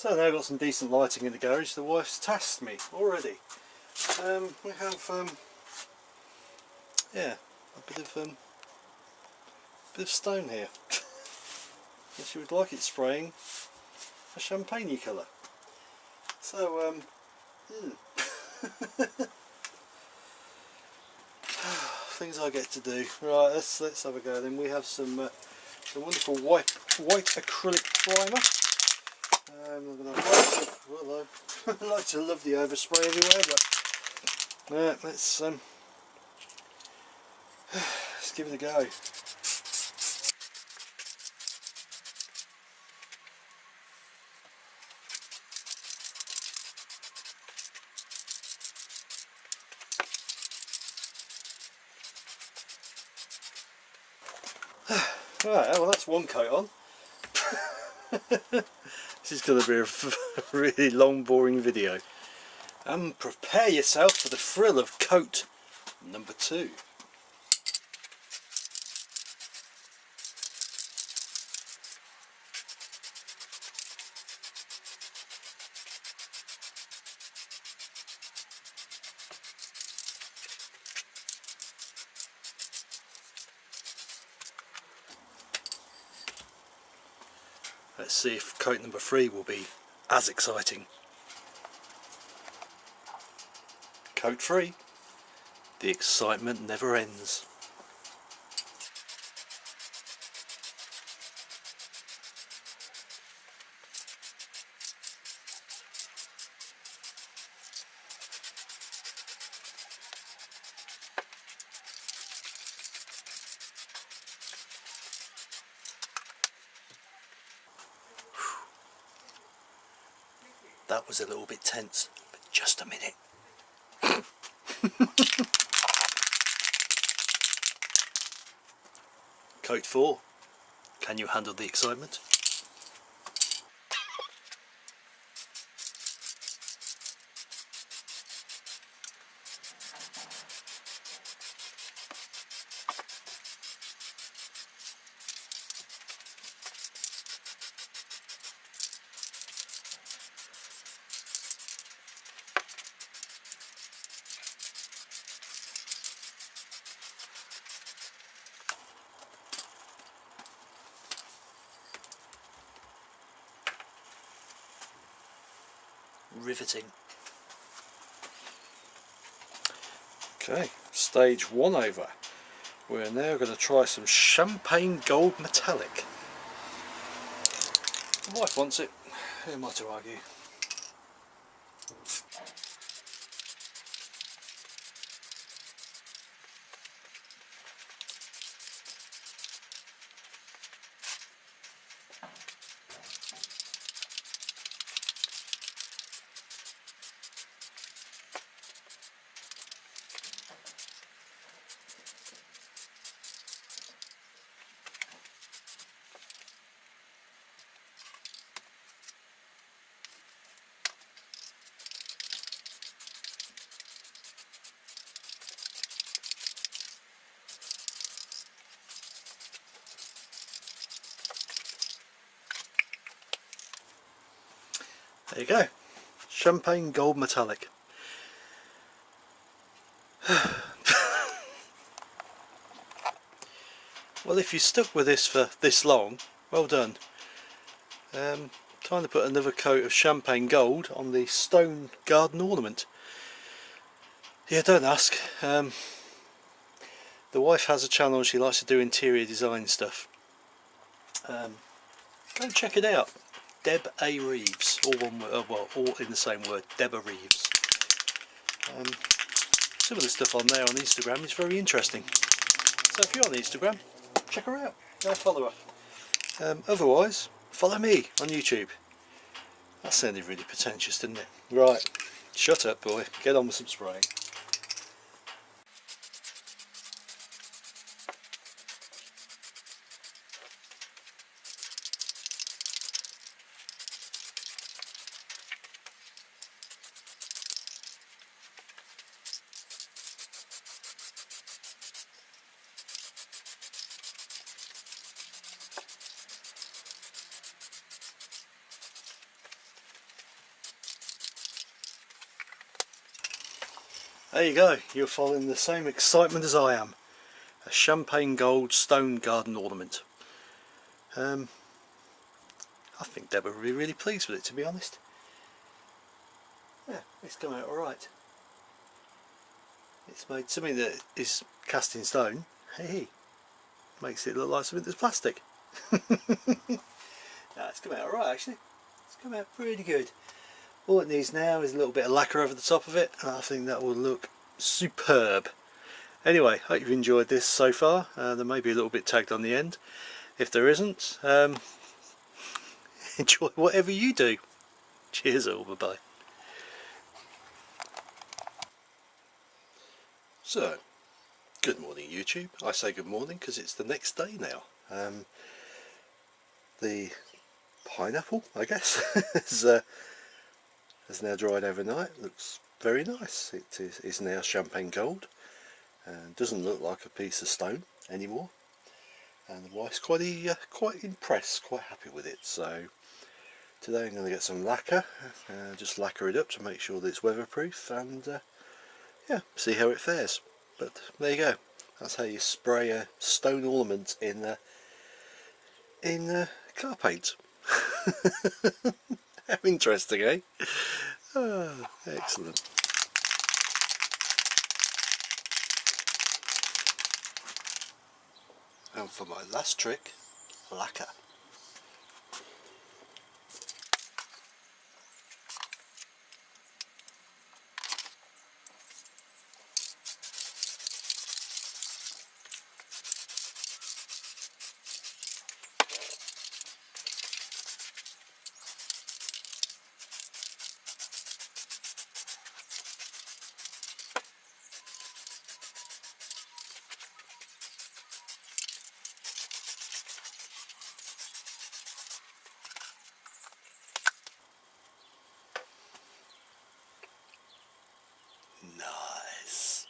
So now I've got some decent lighting in the garage. The wife's tasked me already. We have yeah, a bit of stone here. And she would like it spraying a champagne colour. So things I get to do. Right, let's have a go then. We have some wonderful white acrylic primer. I'm gonna hello. I like to love the overspray everywhere, but let's give it a go. Right, well that's one coat on. This is going to be a really long, boring video. Prepare yourself for the thrill of coat number 2. Let's see if coat number 3 will be as exciting. Coat 3. The excitement never ends. That was a little bit tense, but just a minute. Coat 4. Can you handle the excitement? Riveting. Okay, stage 1 over. We're now going to try some champagne gold metallic. The wife wants it. Who am I to argue? There you go, champagne gold metallic. Well, if you stuck with this for this long, well done. Time to put another coat of champagne gold on the stone garden ornament. Yeah, don't ask. The wife has a channel and she likes to do interior design stuff. Go and check it out. Deb A. Reeves, all one word, well, all in the same word, Deborah Reeves. Some of the stuff on there on Instagram is very interesting. So if you're on Instagram, check her out, go follow her. Otherwise, follow me on YouTube. That sounded really pretentious, didn't it? Right, shut up boy, get on with some spraying. There you go, you're following the same excitement as I am. A champagne gold stone garden ornament. I think Deborah will be really pleased with it, to be honest. Yeah, it's come out alright. It's made something that is cast in stone. Hey, makes it look like something that's plastic. No, it's come out alright actually. It's come out pretty good. All it needs now is a little bit of lacquer over the top of it, and I think that will look superb. Anyway, hope you've enjoyed this so far. There may be a little bit tagged on the end. If there isn't, enjoy whatever you do. Cheers all, bye bye. So, good morning YouTube. I say good morning because it's the next day now. The pineapple, I guess, has now dried overnight. Looks very nice. It is now champagne gold and doesn't look like a piece of stone anymore. And the wife's quite impressed, quite happy with it. So today I'm going to get some lacquer, just lacquer it up to make sure that it's weatherproof, and yeah, see how it fares. But there you go. That's how you spray a stone ornament in car paint. How interesting, eh? Oh, excellent. And for my last trick, lacquer. Nice.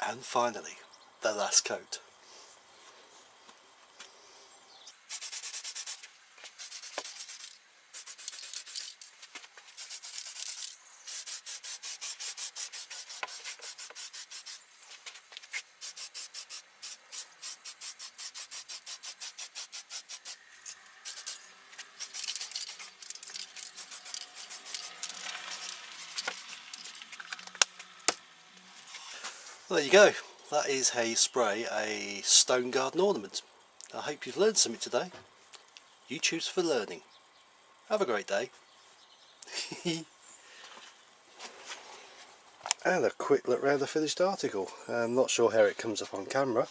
And finally, the last coat. Well, there you go. That is how you spray a stone garden ornament. I hope you've learned something today. You choose for learning. Have a great day. And a quick look round the finished article. I'm not sure how it comes up on camera,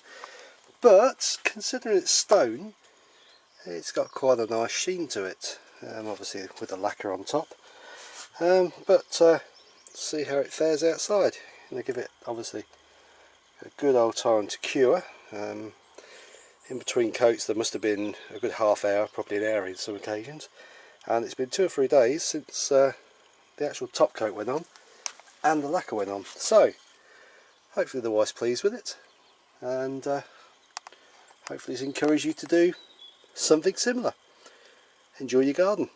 but considering it's stone, it's got quite a nice sheen to it. Obviously with the lacquer on top. But see how it fares outside. I'm going to give it obviously a good old time to cure. In between coats there must have been a good half hour, probably an hour in some occasions, and it's been 2 or 3 days since the actual top coat went on and the lacquer went on. So hopefully the wife's pleased with it, and hopefully it's encouraged you to do something similar. Enjoy your garden.